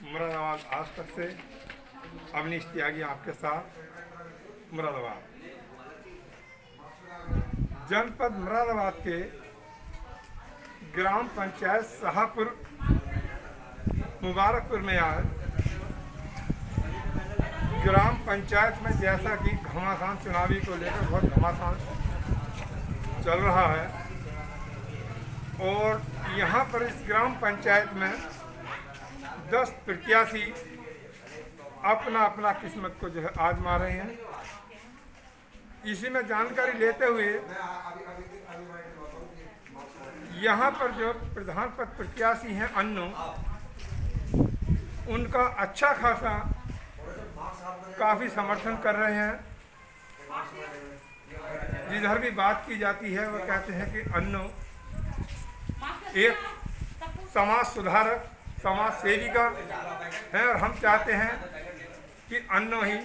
मुरादाबाद आज तक से अवनीश त्यागी आपके साथ मुरादाबाद। जनपद मुरादाबाद के ग्राम पंचायत शाहपुर मुबारकपुर में आज ग्राम पंचायत में जैसा कि घमासान चुनावी को लेकर बहुत घमासान चल रहा है और यहाँ पर इस ग्राम पंचायत में 10 प्रत्याशी अपना अपना किस्मत को जो है आजमा रहे हैं। इसी में जानकारी लेते हुए यहाँ पर जो प्रधान पद प्रत्याशी हैं अन्नू, उनका अच्छा खासा काफ़ी समर्थन कर रहे हैं। जिधर भी बात की जाती है वो कहते हैं कि अन्नू एक समाज सुधारक, समाज सेविका है और हम चाहते हैं कि अन्नू ही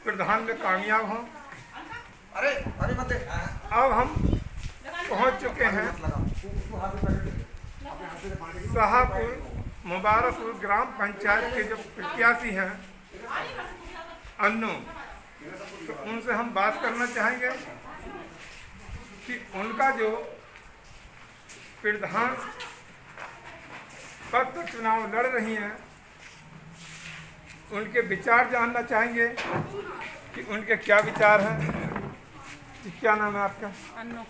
प्रधान में कामयाब हों। अब हम पहुंच चुके हैं शाहपुर मुबारकपुर ग्राम पंचायत के जो प्रत्याशी हैं अन्नू, तो उनसे हम बात करना चाहेंगे कि उनका जो प्रधान पद पर चुनाव लड़ रही हैं उनके विचार जानना चाहेंगे कि उनके क्या विचार हैं। क्या नाम है आपका? अन्नू।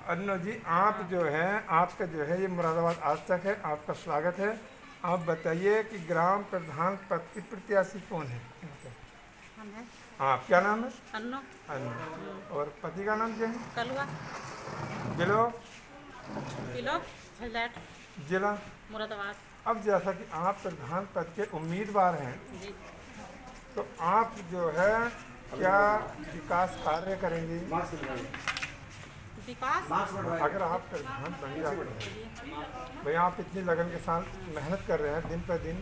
अन्नू जी, आप जो है आपका जो है ये मुरादाबाद आज तक है, आपका स्वागत है। आप बताइए कि ग्राम प्रधान पद की प्रत्याशी कौन है? हम हैं हाँ, क्या नाम है? अन्नू। अन्नू। और पति का नाम क्या है? कलवा। जिलो झलट जिला मुरादाबाद। अब जैसा कि आप प्रधान पद के उम्मीदवार हैं जी। तो आप जो है क्या विकास कार्य करेंगे? विकास अगर आप प्रधान बन जाते हैं, भाई आप इतनी लगन के साथ मेहनत कर रहे हैं दिन पर दिन,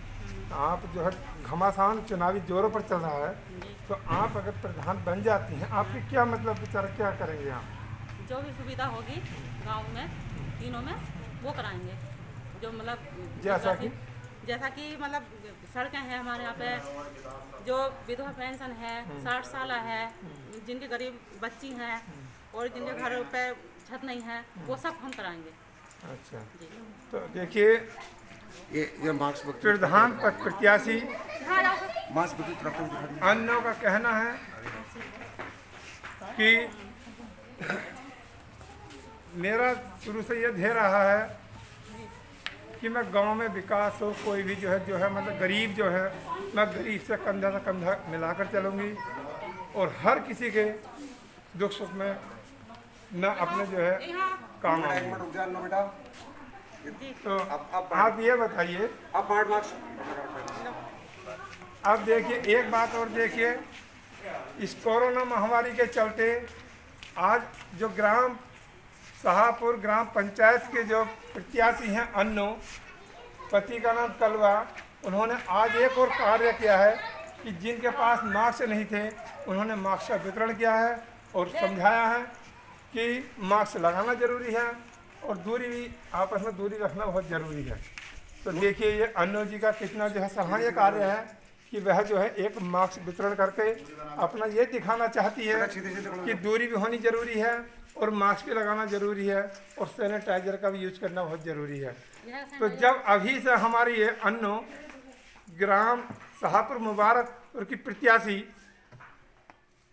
तो आप जो है घमासान चुनावी जोरों पर चल रहा है, तो आप अगर प्रधान बन जाती हैं आपकी क्या मतलब विचार क्या करेंगे आप? जो भी सुविधा होगी गांव में तीनों में वो कराएंगे। जो मतलब जैसा कि मतलब सड़कें हैं हमारे यहाँ पे, जो विधवा पेंशन है, 60 साल है, जिनके गरीब बच्ची हैं और जिनके घर पे छत नहीं है, वो सब हम कराएंगे। अच्छा, तो देखिए ये मार्क्स प्रधान पद प्रत्याशी मार्क्स अन्नू का कहना है कि मेरा शुरू से ये ध्येय रहा है कि मैं गांव में विकास हो, कोई भी जो है मतलब गरीब जो है, मैं गरीब से कंधा से कंधा मिलाकर चलूँगी और हर किसी के दुख सुख में मैं अपने जो है काम आऊँगी। तो आप ये बताइए, अब देखिए एक बात और देखिए, इस कोरोना महामारी के चलते आज जो ग्राम शाहपुर ग्राम पंचायत के जो प्रत्याशी हैं अन्नू, पति का नाम कलवा, उन्होंने आज एक और कार्य किया है कि जिनके पास मास्क नहीं थे उन्होंने मास्क का वितरण किया है और समझाया है कि मास्क लगाना ज़रूरी है और दूरी भी, आपस में दूरी रखना बहुत ज़रूरी है। तो देखिए ये अन्नू जी का कितना जो है सराहनीय कार्य है कि वह जो है एक मास्क वितरण करके अपना ये दिखाना चाहती है कि दूरी भी होनी ज़रूरी है और मास्क भी लगाना ज़रूरी है और सैनिटाइजर का भी यूज करना बहुत ज़रूरी है। तो जब अभी से हमारी ये अन्नू ग्राम शाहपुर मुबारकपुर की प्रत्याशी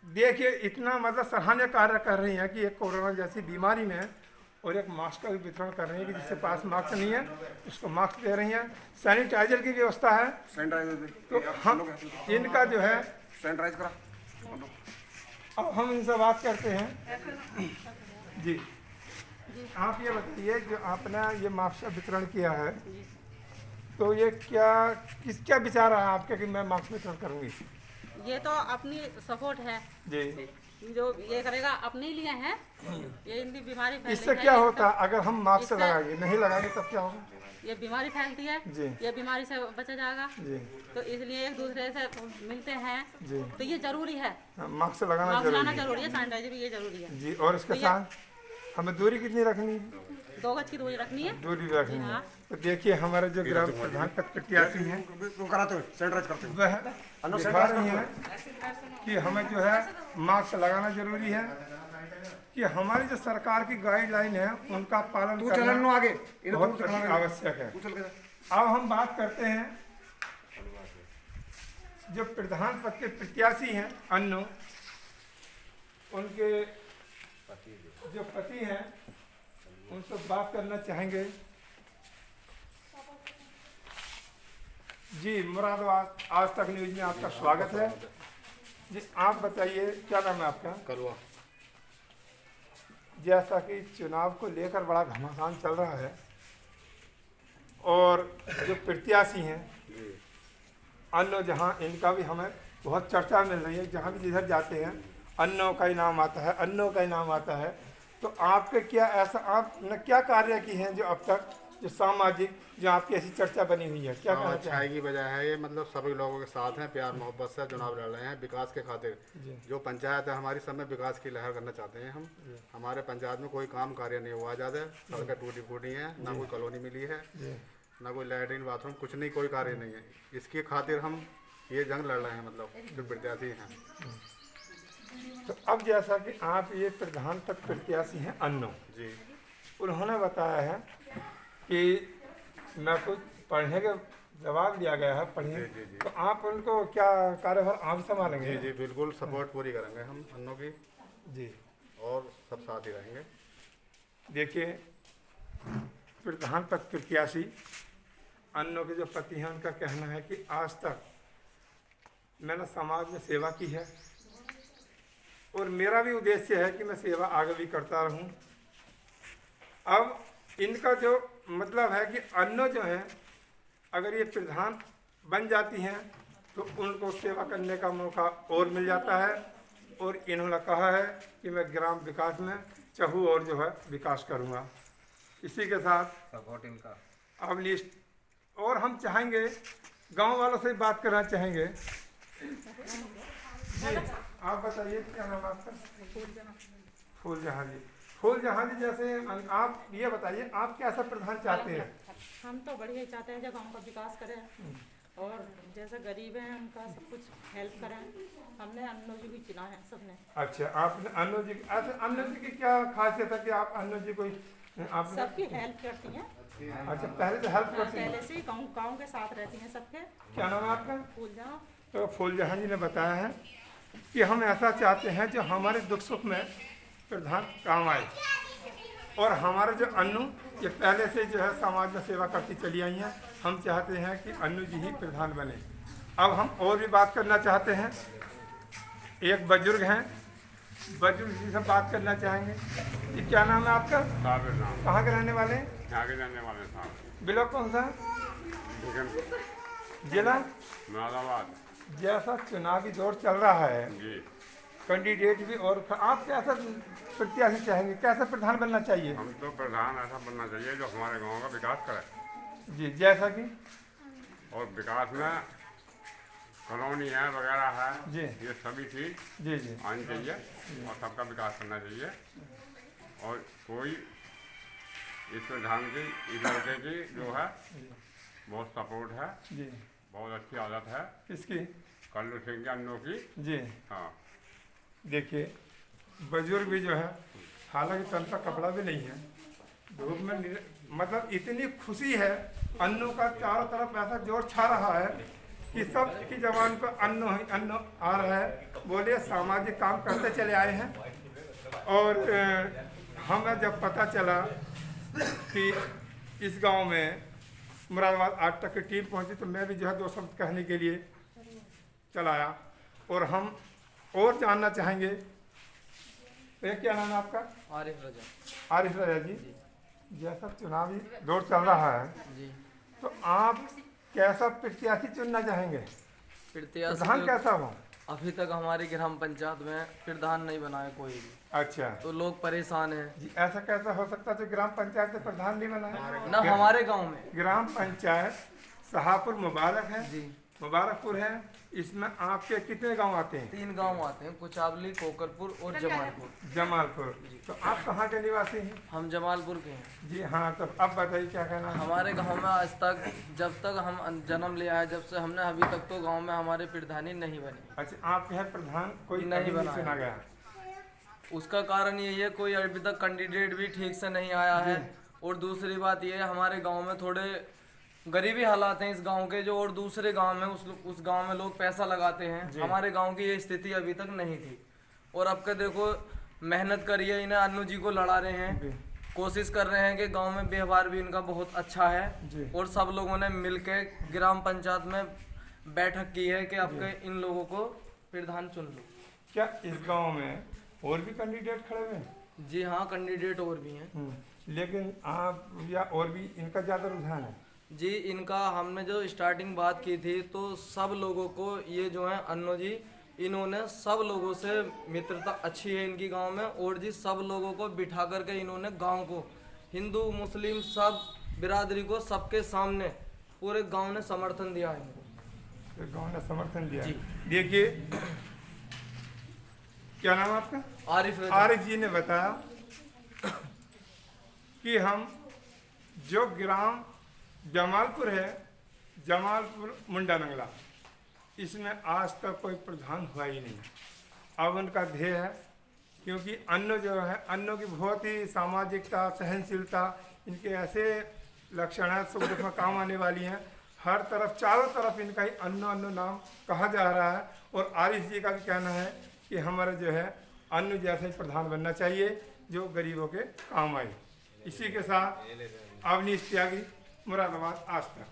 देखिए इतना मतलब सराहनीय कार्य कर रही हैं कि एक कोरोना जैसी बीमारी में और एक मास्क का भी वितरण कर रही है कि जिसके पास मास्क नहीं है उसको मास्क दे रही हैं, सैनिटाइजर की व्यवस्था है। तो हम इनका जो है सैनिटाइज करा। अब हम इनसे बात करते हैं। जी, आप ये बताइए जो आपने ये मास्क का वितरण किया है, तो ये क्या विचार है आपके कि मैं मास्क वितरण करूँगी? ये तो अपनी सपोर्ट है जी, जो ये करेगा अपने लिए है। ये इनकी बीमारी फैलती इससे है, क्या होता है अगर हम मास्क से लगाएंगे, नहीं लगाएंगे तब क्या होगा? ये बीमारी फैलती है जी। ये बीमारी से बचा जाएगा। जी तो इसलिए एक दूसरे से मिलते हैं जी, तो ये जरूरी है, मास्क लगाना मास्क जरूरी लगाना है। जरूरी है, सैनिटाइजर भी ये जरूरी है जी, और इसके तो साथ हमें दूरी कितनी रखनी? 2 गज की दूरी रखनी है। दूरी रखनी है। हाँ। तो देखिए हमारे जो ग्राम प्रधान पद प्रत्याशी हैं वो कराते हो सैनिटाइज करते हो वह अन्नो दिखा सैनिटाइज रही हैं कि हमें जो है मास्क लगाना जरूरी है, कि हमारी जो सरकार की गाइडलाइन है उनका पालन तू चलन करना आगे बहुत आवश्यक है। तू चल के अब हम बात करते हैं जो प्रधान पद के प्रत्याशी हैं अन्नो, उनके जो पति हैं उनसे बात करना चाहेंगे। जी मुरादाबाद आज तक न्यूज में आपका स्वागत है जी। आप बताइए क्या नाम है आपका? कलवा। जैसा कि चुनाव को लेकर बड़ा घमासान चल रहा है और जो प्रत्याशी हैं अन्नो, जहां इनका भी हमें बहुत चर्चा मिल रही है, जहां भी जिधर जाते हैं अन्नो का ही नाम आता है, अन्नो का ही नाम आता है। तो आपके क्या ऐसा आपने क्या कार्य की हैं जो अब तक जो सामाजिक जो आपकी ऐसी चर्चा बनी हुई है, क्या कहना अच्छाई चाहेंगे? की वजह है ये, मतलब सभी लोगों के साथ हैं, प्यार मोहब्बत से चुनाव लड़ रहे हैं विकास के खातिर। जी। जो पंचायत है हमारी, सब में विकास की लहर करना चाहते हैं हम। हमारे पंचायत में कोई काम कार्य नहीं हुआ ज़्यादा, सड़कें टूटी फूटी हैं, ना कोई कॉलोनी मिली है, जी। ना कोई लैट्रिन बाथरूम, कुछ नहीं, कोई कार्य नहीं है। इसके खातिर हम ये जंग लड़ रहे हैं, मतलब जो प्रत्याशी हैं। तो अब जैसा कि आप ये प्रधान पद प्रत्याशी हैं अन्नो, जी उन्होंने बताया है कि मैं कुछ पढ़ने के जवाब दिया गया है पढ़िए, जी, जी, जी। तो आप उनको क्या कार्यभार आप संभालेंगे? जी जी बिल्कुल सपोर्ट पूरी करेंगे हम अन्नों की, जी। और सब साथ ही रहेंगे। देखिए प्रधान पद प्रत्याशी अन्नो के जो पति हैं उनका कहना है कि आज तक मैंने समाज में सेवा की है और मेरा भी उद्देश्य है कि मैं सेवा आगे भी करता रहूं। अब इनका जो मतलब है कि अन्नो जो है अगर ये प्रधान बन जाती हैं तो उनको सेवा करने का मौका और मिल जाता है, और इन्होंने कहा है कि मैं ग्राम विकास में चाहूँ और जो है विकास करूँगा। इसी के साथ सपोर्ट इनका अब लिस्ट और हम चाहेंगे गांव वालों से बात करना चाहेंगे। जी आप बताइए क्या नाम आपका? फूलजहाँ जी। फूलजहाँ जी, जैसे आप ये बताइए आप कैसा प्रधान चाहते हैं? हम तो बढ़िया ही चाहते हैं जो गाँव का विकास करें और जैसे गरीब हैं उनका सब कुछ हेल्प करें। हमने अन्नो जी भी चुना है सबने। अच्छा, आपने अन्नो जी, अच्छा अन्नो जी की क्या खासियत है कि आप अन्नो जी को आप सबकी हेल्प करती हैं। अच्छा पहले से हेल्प करते हैं? पहले से ही गाँव के साथ रहती हैं सबके। क्या नाम है आपका? फूलजहाँ। तो फूलजहाँ जी ने बताया है कि हम ऐसा चाहते हैं जो हमारे दुख सुख में प्रधान काम आए, और हमारे जो अन्नू ये पहले से जो है समाज में सेवा करती चली आई हैं, हम चाहते हैं कि अन्नू जी ही प्रधान बने। अब हम और भी बात करना चाहते हैं। एक बुजुर्ग हैं, बुजुर्ग जी से बात करना चाहेंगे। ये क्या नाम है आपका? साबिर नाम, कहाँ के रहने वाले हैं? यहाँ के रहने वाले साहब, ब्लॉक कौन सा? जिला? मुरादाबाद। जैसा चुनावी दौर चल रहा है, जी कैंडिडेट भी, और आप कैसा प्रत्याशी चाहेंगे, कैसा प्रधान बनना चाहिए? हम तो प्रधान ऐसा बनना चाहिए जो हमारे गांव का विकास करे, जी जैसा कि और विकास में कॉलोनी है वगैरह है जी ये सभी चीज जी जी आनी चाहिए और सबका विकास करना चाहिए। और कोई इस प्रधान की, इस लड़के की जो है बहुत सपोर्ट है, जी। बहुत अच्छी आदत है इसकी कल्लू सिंह के अन्नों की। जी हाँ देखिए बुजुर्ग भी जो है, हालांकि तन का कपड़ा भी नहीं है, धूप में मतलब इतनी खुशी है, अन्नों का चारों तरफ ऐसा जोर छा रहा है कि सब की जवान को अन्नो ही अन्नो आ रहा है। बोले सामाजिक काम करते चले आए हैं, और हमें जब पता चला कि इस गांव में मुरादाबाद आज तक की टीम पहुंची, तो मैं भी जो है 2 शब्द कहने के लिए चला आया। और हम और जानना चाहेंगे, तो क्या नाम है आपका? आरिफ रजा। आरिफ रजा जी। जैसा चुनावी दौर चल रहा है, जी तो आप कैसा प्रत्याशी चुनना चाहेंगे? प्रत्याशी प्रधान तो कैसा हो? अभी तक हमारी ग्राम पंचायत में प्रधान नहीं बना है कोई भी, अच्छा तो लोग परेशान हैं। जी, ऐसा कैसा हो सकता है जो ग्राम पंचायत में प्रधान नहीं बना है? न हमारे गांव में। ग्राम पंचायत शाहपुर मुबारक है, जी मुबारकपुर है, इसमें आपके कितने गांव आते हैं? 3 गांव आते हैं, कुचावली, कोकरपुर और जमालपुर। जमालपुर। तो आप कहाँ के निवासी हैं? हम जमालपुर के हैं। जी हाँ, तो अब बताइए क्या कहना है? हमारे गांव में आज तक, जब तक हम जन्म लिया है, जब से हमने अभी तक तो गांव में हमारे प्रधानी नहीं बनी। अच्छा, आपके यहाँ प्रधान कोई नहीं अभी बना सुना है। गया? उसका कारण यही है, कोई अभी तक कैंडिडेट भी ठीक से नहीं आया है। और दूसरी बात ये है, हमारे गांव में थोड़े गरीबी हालात हैं इस गांव के, जो और दूसरे गांव में उस गांव में लोग पैसा लगाते हैं। हमारे गांव की ये स्थिति अभी तक नहीं थी। और अब के देखो, मेहनत करिए, इन्हें अन्नू जी को लड़ा रहे हैं, कोशिश कर रहे हैं कि गांव में व्यवहार भी इनका बहुत अच्छा है। और सब लोगों ने मिलकर ग्राम पंचायत में बैठक की है कि आपके इन लोगों को प्रधान चुन लो। क्या इस गांव में और भी कैंडिडेट खड़े हुए हैं? जी हाँ, कैंडिडेट और भी हैं। लेकिन आप या और भी इनका ज़्यादा रुझान है? जी, इनका हमने जो स्टार्टिंग बात की थी, तो सब लोगों को, ये जो है अन्नू जी, इन्होंने सब लोगों से मित्रता अच्छी है इनकी गांव में। और जी, सब लोगों को बिठा करके इन्होंने गांव को, हिंदू मुस्लिम सब बिरादरी को, सबके सामने पूरे गांव ने समर्थन दिया है इनको। तो गांव ने समर्थन दिया। जी। देखिए, क्या नाम है आपका? आरिफ रजा। आरिफ जी ने बताया कि हम जो ग्राम जमालपुर है, जमालपुर मुंडा नंगला, इसमें आज तक कोई प्रधान हुआ ही नहीं। अब उनका ध्येय है, क्योंकि अन्न जो है, अन्नों की बहुत ही सामाजिकता, सहनशीलता, इनके ऐसे लक्षण हैं, सुख दुख में काम आने वाली हैं। हर तरफ, चारों तरफ इनका ही अन्नो नाम कहा जा रहा है। और आरिफ जी का भी कहना है कि हमारा जो है अन्न जैसा ही प्रधान बनना चाहिए, जो गरीबों के काम आए। इसी के साथ अवनीश त्यागी, मुरादाबाद, आज तक।